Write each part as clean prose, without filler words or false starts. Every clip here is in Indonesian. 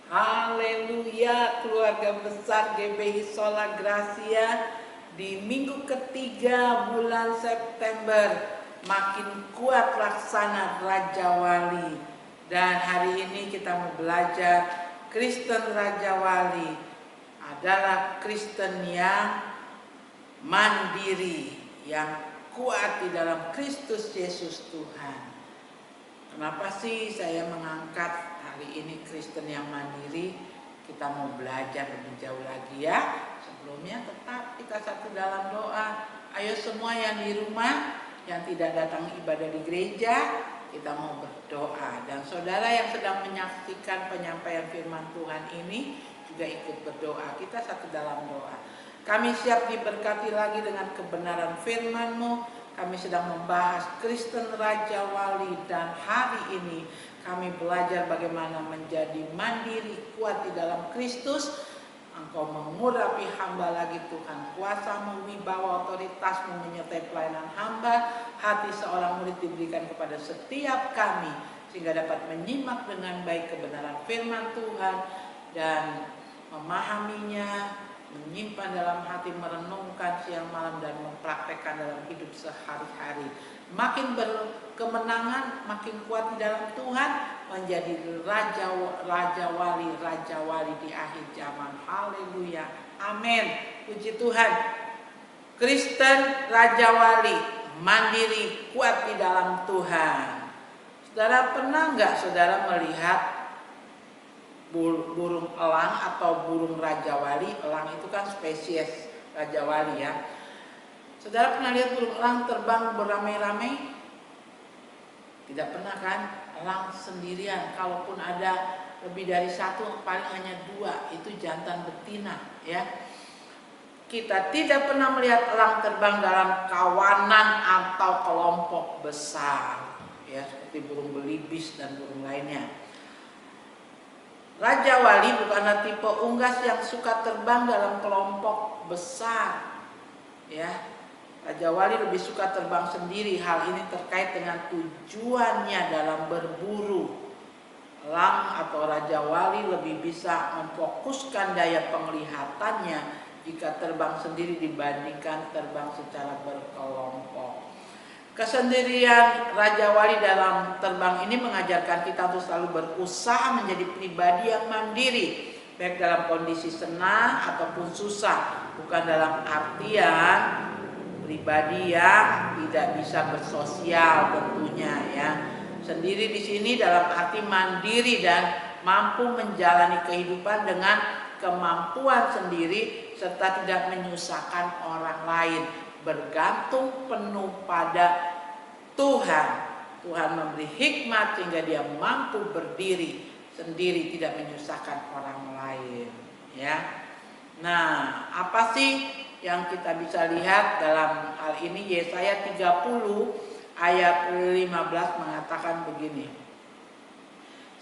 Haleluya, keluarga besar GBI Sola Gracia di minggu ketiga bulan September makin kuat laksana Raja Wali. Dan hari ini kita mau belajar Kristen Raja Wali adalah Kristen yang mandiri, yang kuat di dalam Kristus Yesus Tuhan. Kenapa sih saya mengangkat hari ini Kristen yang mandiri? Kita mau belajar lebih jauh lagi ya. Sebelumnya tetap kita satu dalam doa. Ayo semua yang di rumah, yang tidak datang ibadah di gereja, kita mau berdoa. Dan saudara yang sedang menyaksikan penyampaian firman Tuhan ini juga ikut berdoa. Kita satu dalam doa. Kami siap diberkati lagi dengan kebenaran firman-Mu. Kami sedang membahas Kristen Raja Wali, dan hari ini kami belajar bagaimana menjadi mandiri, kuat di dalam Kristus. Engkau mengurapi hamba lagi Tuhan. Kuasa-Mu, wibawa, otoritas-Mu menyertai pelayanan hamba. Hati seorang murid diberikan kepada setiap kami, sehingga dapat menyimak dengan baik kebenaran firman Tuhan dan memahaminya, menyimpan dalam hati, merenungkan siang malam, dan mempraktekkan dalam hidup sehari-hari. Makin berkemenangan, makin kuat di dalam Tuhan, menjadi Raja Wali di akhir zaman. Haleluya, amin, puji Tuhan. Kristen Raja Wali, mandiri, kuat di dalam Tuhan. Saudara, pernah nggak saudara melihat burung elang atau burung Raja Wali? Elang itu kan spesies Raja Wali ya. Saudara pernah lihat burung elang terbang beramai-ramai? Tidak pernah kan? Elang sendirian. Kalaupun ada lebih dari satu, paling hanya dua, itu jantan betina ya. Kita tidak pernah melihat elang terbang dalam kawanan atau kelompok besar ya, seperti burung belibis dan burung lainnya. Raja Wali bukanlah tipe unggas yang suka terbang dalam kelompok besar ya. Raja Wali lebih suka terbang sendiri. Hal ini terkait dengan tujuannya dalam berburu. Elang atau Raja Wali lebih bisa memfokuskan daya penglihatannya jika terbang sendiri dibandingkan terbang secara berkelompok. Kesendirian Raja Wali dalam terbang ini mengajarkan kita untuk selalu berusaha menjadi pribadi yang mandiri, baik dalam kondisi senang ataupun susah. Bukan dalam artian pribadi yang tidak bisa bersosial tentunya ya. Sendiri di sini dalam arti mandiri dan mampu menjalani kehidupan dengan kemampuan sendiri serta tidak menyusahkan orang lain. Bergantung penuh pada Tuhan. Tuhan memberi hikmat sehingga dia mampu berdiri sendiri, tidak menyusahkan orang lain ya. Nah, apa sih yang kita bisa lihat dalam hal ini? Yesaya 30 ayat 15 mengatakan begini.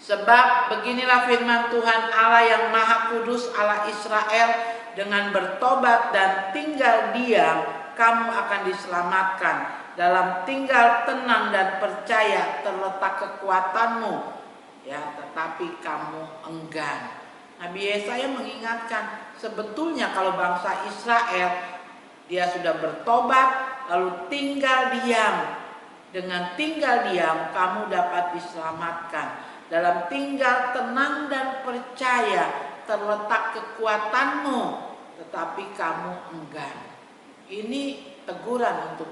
Sebab beginilah firman Tuhan Allah yang Maha Kudus, Allah Israel, dengan bertobat dan tinggal diam kamu akan diselamatkan. Dalam tinggal tenang dan percaya terletak kekuatanmu ya, tetapi kamu enggan. Nabi Yesaya mengingatkan, sebetulnya kalau bangsa Israel dia sudah bertobat lalu tinggal diam. Dengan tinggal diam kamu dapat diselamatkan. Dalam tinggal tenang dan percaya terletak kekuatanmu, tetapi kamu enggan. Ini teguran untuk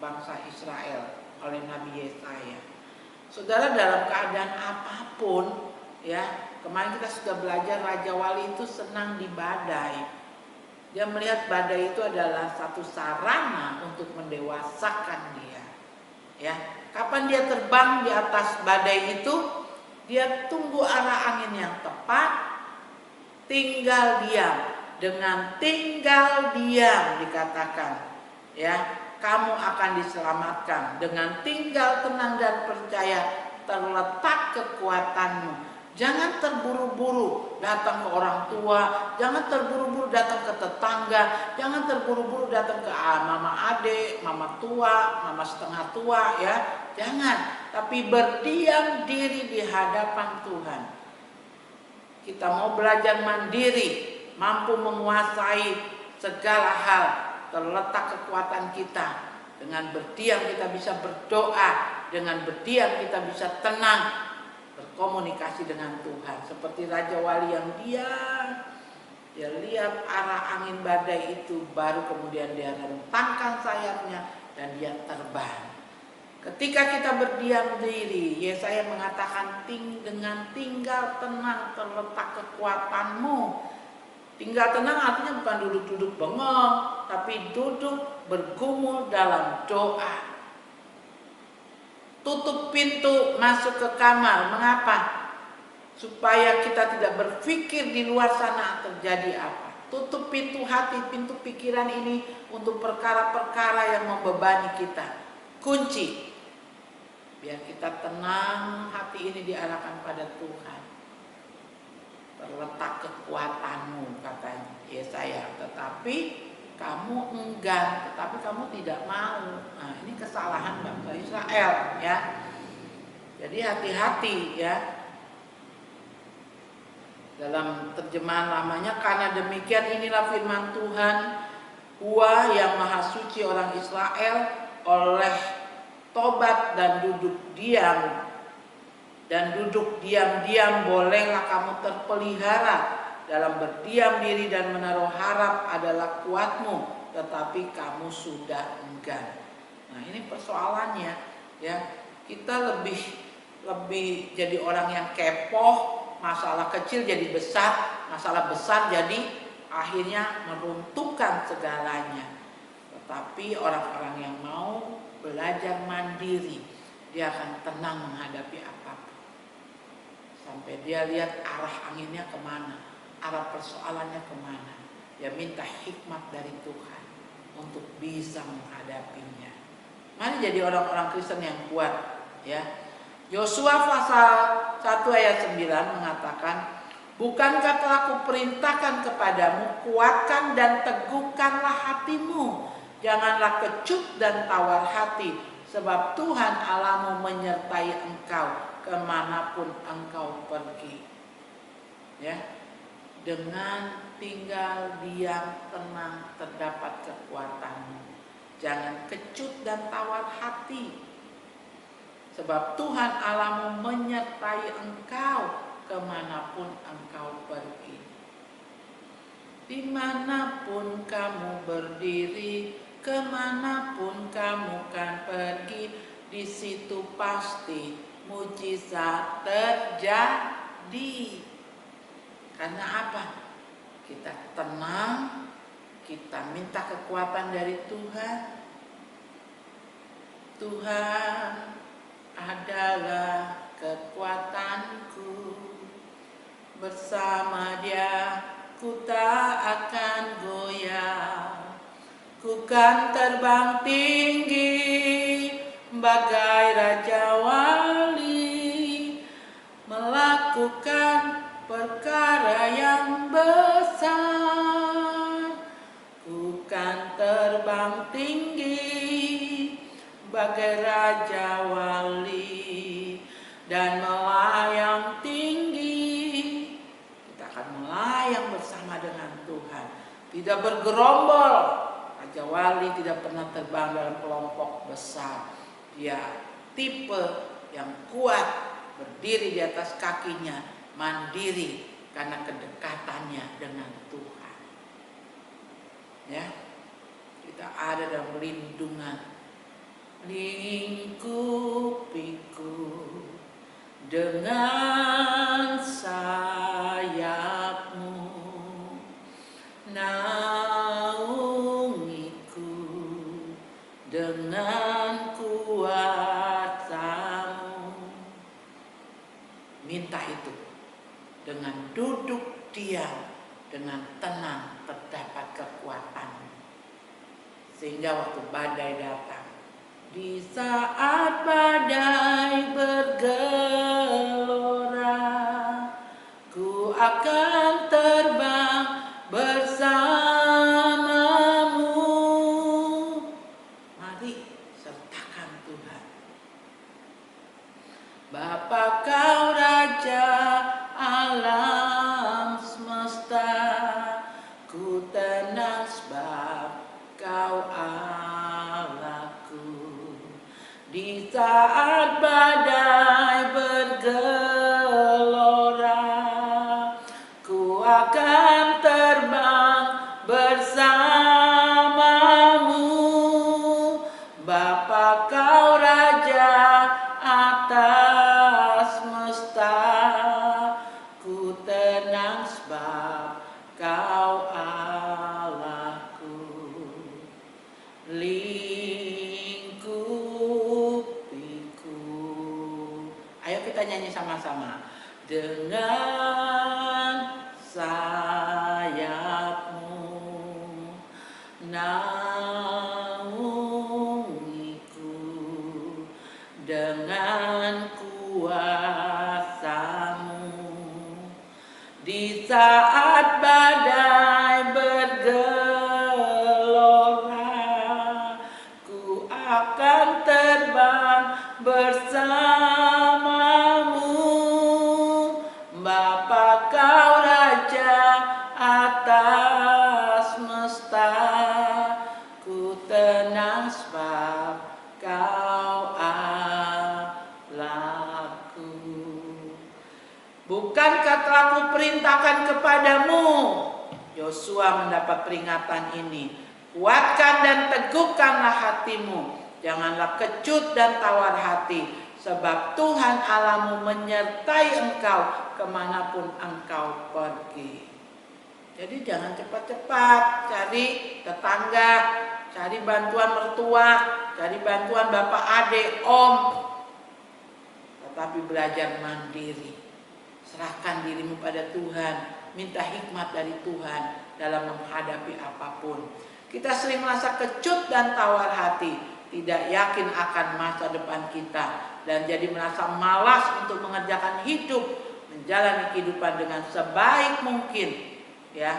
bangsa Israel oleh Nabi Yesaya. Saudara, dalam keadaan apapun ya, kemarin kita sudah belajar Raja Wali itu senang di badai. Dia melihat badai itu adalah satu sarana untuk mendewasakan dia ya. Kapan dia terbang di atas badai itu? Dia tunggu arah angin yang tepat, tinggal diam. Dengan tinggal diam dikatakan ya, kamu akan diselamatkan. Dengan tinggal tenang dan percaya terletak kekuatanmu. Jangan terburu-buru datang ke orang tua, jangan terburu-buru datang ke tetangga, jangan terburu-buru datang ke mama adik, mama tua, mama setengah tua ya. Jangan, tapi berdiam diri di hadapan Tuhan. kita mau belajar mandiri, mampu menguasai segala hal, terletak kekuatan kita. Dengan berdiam kita bisa berdoa, dengan berdiam kita bisa tenang, berkomunikasi dengan Tuhan. Seperti Raja Wali yang diam, dia lihat arah angin badai itu, baru kemudian dia rentangkan sayapnya dan dia terbang. Ketika kita berdiam diri, Yesaya mengatakan dengan tinggal tenang terletak kekuatanmu. Tinggal tenang artinya bukan duduk-duduk bengong, tapi duduk bergumul dalam doa. Tutup pintu masuk ke kamar. Mengapa? Supaya kita tidak berpikir di luar sana terjadi apa. Tutup pintu hati, pintu pikiran ini untuk perkara-perkara yang membebani kita. Kunci. Biar kita tenang, hati ini diarahkan pada Tuhan. Terletak kekuatanmu, kata Yesaya. Tetapi kamu enggan, tetapi kamu tidak mau. Nah, ini kesalahan bangsa Israel, ya. Jadi hati-hati, ya. Dalam terjemahan lamanya, karena demikian inilah firman Tuhan, Hua yang maha suci orang Israel, oleh tobat dan duduk diam bolehlah kamu terpelihara. Dalam berdiam diri dan menaruh harap adalah kuatmu, tetapi kamu sudah enggan. Nah, ini persoalannya, ya. Kita lebih jadi orang yang kepoh, masalah kecil jadi besar, masalah besar jadi akhirnya meruntuhkan segalanya. Tetapi orang-orang yang mau belajar mandiri, dia akan tenang menghadapi apapun. Sampai dia lihat arah anginnya kemana, arah persoalannya kemana. Dia minta hikmat dari Tuhan untuk bisa menghadapinya. Mari jadi orang-orang Kristen yang kuat, ya. Yosua pasal 1 ayat 9 mengatakan, bukankah telah kuperintahkan kepadamu, kuatkan dan teguhkanlah hatimu. Janganlah kecut dan tawar hati, sebab Tuhan Allahmu menyertai engkau kemanapun engkau pergi. Ya, dengan tinggal diam tenang terdapat kekuatanmu. Jangan kecut dan tawar hati, sebab Tuhan Allahmu menyertai engkau kemanapun engkau pergi. Dimanapun kamu berdiri, kemanapun kamu kan pergi, di situ pasti mujizat terjadi. Karena apa? Kita tenang, kita minta kekuatan dari Tuhan. Tuhan adalah kekuatanku, bersama Dia ku tak akan goyah. Ku kan terbang tinggi bagai Raja Wali, melakukan perkara yang besar. Ku kan terbang tinggi bagai Raja Wali dan melayang tinggi. Kita akan melayang bersama dengan Tuhan, tidak bergerombol. Raja Wali tidak pernah terbang dalam kelompok besar. Dia tipe yang kuat, berdiri di atas kakinya, mandiri karena kedekatannya dengan Tuhan. Ya, kita ada dalam lindungan. Lingkupiku dengan sayapmu, naungiku dengan kuasamu. Minta itu. Dengan duduk diam, dengan tenang terdapat kekuatan. Sehingga waktu badai datang, di saat badai bergelora, ku akan terbang bersamamu. Mari sertakan Tuhan. Bapa kau Raja Allah akan terbang bersamamu. Bapa kau Raja atas semesta, ku tenang sebab kau Allahku. Lingkupiku. Ayo kita nyanyi sama-sama. Dengan sayapmu naungiku, dengan kuasamu di saat badai bergelora, ku akan terbang bersamamu. Bapa kau Raja atas semesta, ku tenang sebab kau Allahku. Bukankah telah kuperintahkan kepadamu? Yosua mendapat peringatan ini. Kuatkan dan teguhkanlah hatimu, janganlah kecut dan tawar hati, sebab Tuhan Allahmu menyertai engkau kemanapun engkau pergi. Jadi jangan cepat-cepat cari tetangga, cari bantuan mertua, cari bantuan bapak adik, om. Tetapi belajar mandiri. Serahkan dirimu pada Tuhan, minta hikmat dari Tuhan dalam menghadapi apapun. Kita sering merasa kecut dan tawar hati, tidak yakin akan masa depan kita, dan jadi merasa malas untuk mengerjakan hidup, menjalani kehidupan dengan sebaik mungkin. Ya,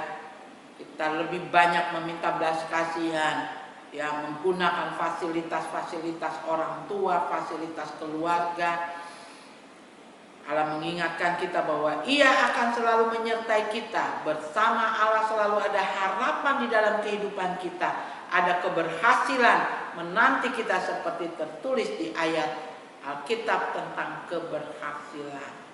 kita lebih banyak meminta belas kasihan, ya, menggunakan fasilitas-fasilitas orang tua, fasilitas keluarga. Allah mengingatkan kita bahwa Ia akan selalu menyertai kita. Bersama Allah selalu ada harapan di dalam kehidupan kita. Ada keberhasilan menanti kita seperti tertulis di ayat Alkitab tentang keberhasilan.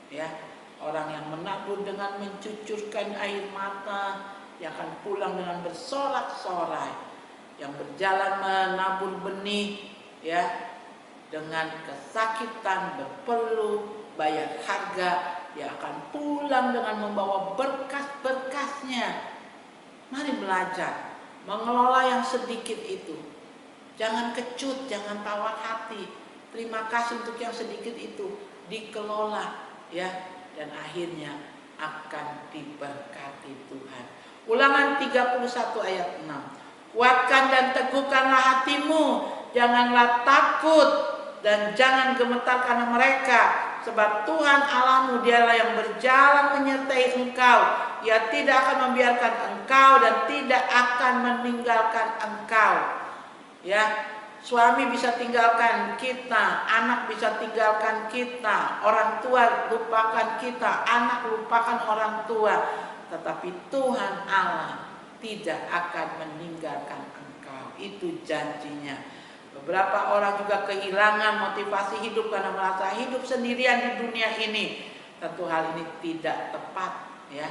Ya, orang yang menabur dengan mencucurkan air mata, yang akan pulang dengan bersorak-sorai. Yang berjalan menabur benih, ya, dengan kesakitan, berpeluh, bayar harga, dia akan pulang dengan membawa berkas-berkasnya. Mari belajar mengelola yang sedikit itu. Jangan kecut, jangan tawar hati. Terima kasih untuk yang sedikit itu, dikelola, ya, dan akhirnya akan diberkati Tuhan. Ulangan 31 ayat 6. Kuatkan dan teguhkanlah hatimu, janganlah takut dan jangan gemetar karena mereka, sebab Tuhan Allahmu dialah yang berjalan menyertai engkau. Ia tidak akan membiarkan engkau dan tidak akan meninggalkan engkau. Ya, suami bisa tinggalkan kita, anak bisa tinggalkan kita, orang tua lupakan kita, anak lupakan orang tua, tetapi Tuhan Allah tidak akan meninggalkan engkau. Itu janjinya. Beberapa orang juga kehilangan motivasi hidup karena merasa hidup sendirian di dunia ini. Tentu hal ini tidak tepat, ya.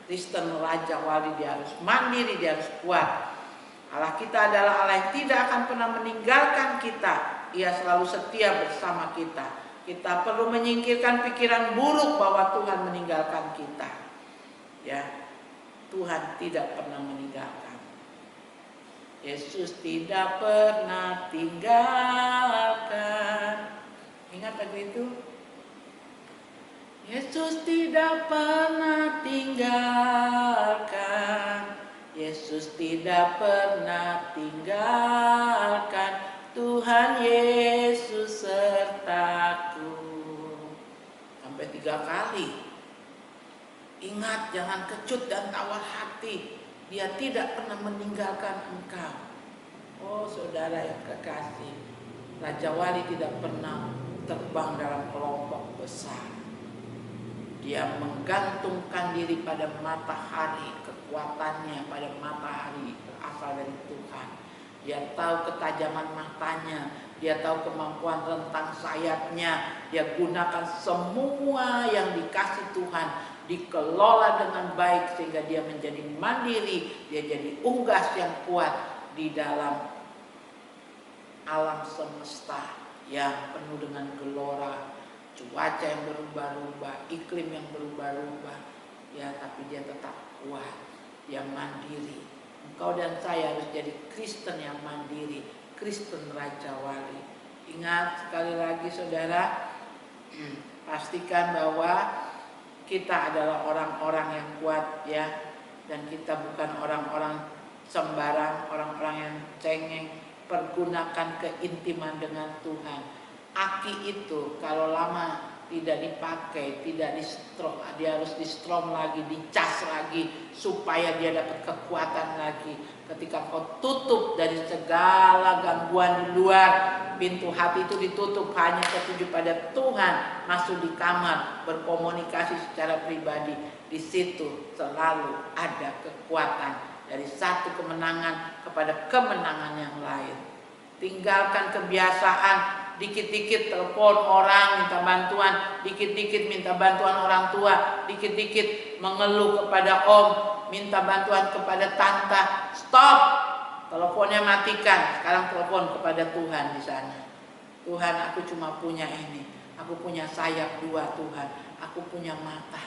Kristen Raja Wali, dia harus mandiri, dia harus kuat. Allah kita adalah Allah yang tidak akan pernah meninggalkan kita. Ia selalu setia bersama kita. Kita perlu menyingkirkan pikiran buruk bahwa Tuhan meninggalkan kita. Ya, Tuhan tidak pernah meninggalkan. Yesus tidak pernah tinggalkan. Ingat lagu itu? Yesus tidak pernah tinggalkan. Yesus tidak pernah tinggalkan. Tuhan Yesus sertaku. Sampai 3 kali. Ingat, jangan kecut dan tawar hati. Dia tidak pernah meninggalkan engkau. Oh saudara yang kekasih, Raja Wali tidak pernah terbang dalam kelompok besar. Dia menggantungkan diri pada matahari, kekuatannya pada matahari berasal dari Tuhan. Dia tahu ketajaman matanya, dia tahu kemampuan rentang sayapnya. Dia gunakan semua yang dikasih Tuhan dikelola dengan baik sehingga dia menjadi mandiri, dia jadi unggas yang kuat di dalam alam semesta yang penuh dengan gelora, cuaca yang berubah-ubah, iklim yang berubah-ubah, ya, tapi dia tetap kuat, dia mandiri. Engkau dan saya harus jadi Kristen yang mandiri, Kristen Raja Wali. Ingat sekali lagi saudara, pastikan bahwa kita adalah orang-orang yang kuat, ya, dan kita bukan orang-orang sembarang, orang-orang yang cengeng. Pergunakan keintiman dengan Tuhan. Aki itu kalau lama tidak dipakai, tidak di-strom, dia harus di-strom lagi, dicas lagi supaya dia dapat kekuatan lagi. Ketika kau tutup dari segala gangguan di luar, pintu hati itu ditutup, hanya tertuju pada Tuhan, masuk di kamar, berkomunikasi secara pribadi, di situ selalu ada kekuatan. Dari satu kemenangan kepada kemenangan yang lain. Tinggalkan kebiasaan dikit-dikit telepon orang minta bantuan, dikit-dikit minta bantuan orang tua, dikit-dikit mengeluh kepada om, minta bantuan kepada tante. Stop, teleponnya matikan. Sekarang telepon kepada Tuhan di sana. Tuhan, aku cuma punya ini, aku punya sayap dua Tuhan, aku punya mata,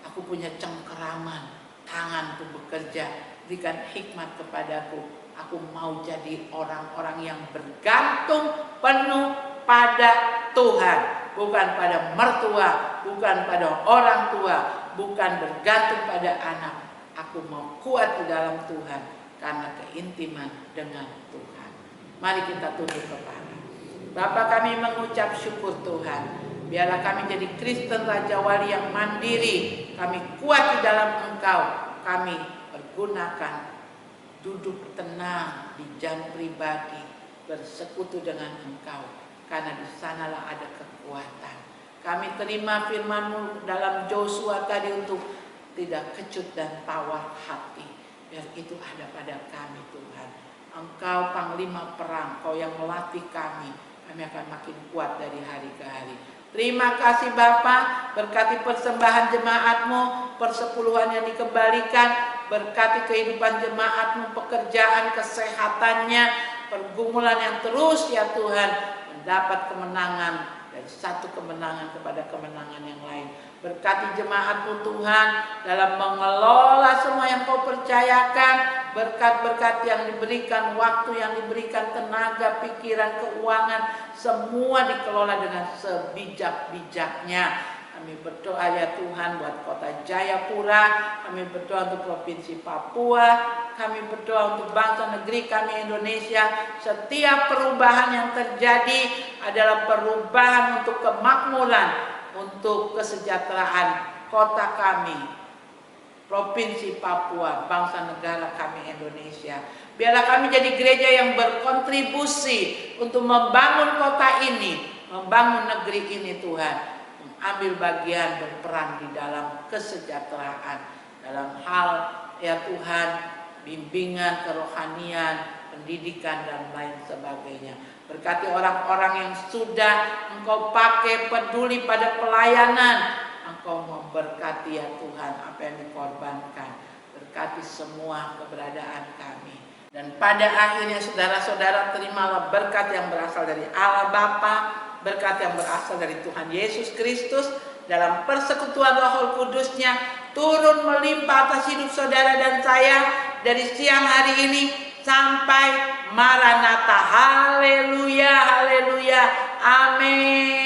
aku punya cengkeraman, tangan untuk bekerja. Berikan hikmat kepadaku. Aku mau jadi orang-orang yang bergantung penuh pada Tuhan. Bukan pada mertua, bukan pada orang tua, bukan bergantung pada anak. Aku mau kuat di dalam Tuhan karena keintiman dengan Tuhan. Mari kita tunduk kepala. Bapa, kami mengucap syukur Tuhan. Biarlah kami jadi Kristen Raja Wali yang mandiri. Kami kuat di dalam Engkau. Kami gunakan duduk tenang di jam pribadi, bersekutu dengan Engkau, karena di sanalah ada kekuatan. Kami terima firman-Mu dalam Yosua tadi untuk tidak kecut dan tawar hati. Biar itu ada pada kami Tuhan. Engkau panglima perang, Kau yang melatih kami. Kami akan makin kuat dari hari ke hari. Terima kasih Bapa, berkati persembahan jemaat-Mu, persepuluhan yang dikembalikan, berkati kehidupan jemaat-Mu, pekerjaan, kesehatannya, pergumulan yang terus ya Tuhan, mendapat kemenangan dari satu kemenangan kepada kemenangan yang lain. Berkati jemaat-Mu Tuhan dalam mengelola semua yang Kau percayakan, berkat-berkat yang diberikan, waktu yang diberikan, tenaga, pikiran, keuangan, semua dikelola dengan sebijak-bijaknya. Kami berdoa ya Tuhan buat kota Jayapura, kami berdoa untuk provinsi Papua, kami berdoa untuk bangsa negeri kami Indonesia. Setiap perubahan yang terjadi adalah perubahan untuk kemakmuran, untuk kesejahteraan kota kami, provinsi Papua, bangsa negara kami Indonesia. Biarlah kami jadi gereja yang berkontribusi untuk membangun kota ini, membangun negeri ini Tuhan. Ambil bagian berperan di dalam kesejahteraan, dalam hal ya Tuhan, bimbingan kerohanian, pendidikan dan lain sebagainya. Berkati orang-orang yang sudah Engkau pakai peduli pada pelayanan. Engkau memberkati ya Tuhan apa yang dikorbankan. Berkati semua keberadaan kami. Dan pada akhirnya saudara-saudara, terimalah berkat yang berasal dari Allah Bapa, berkat yang berasal dari Tuhan Yesus Kristus dalam persekutuan Roh Kudus-Nya turun melimpah atas hidup saudara dan saya dari siang hari ini sampai Maranatha. Haleluya, haleluya, amin.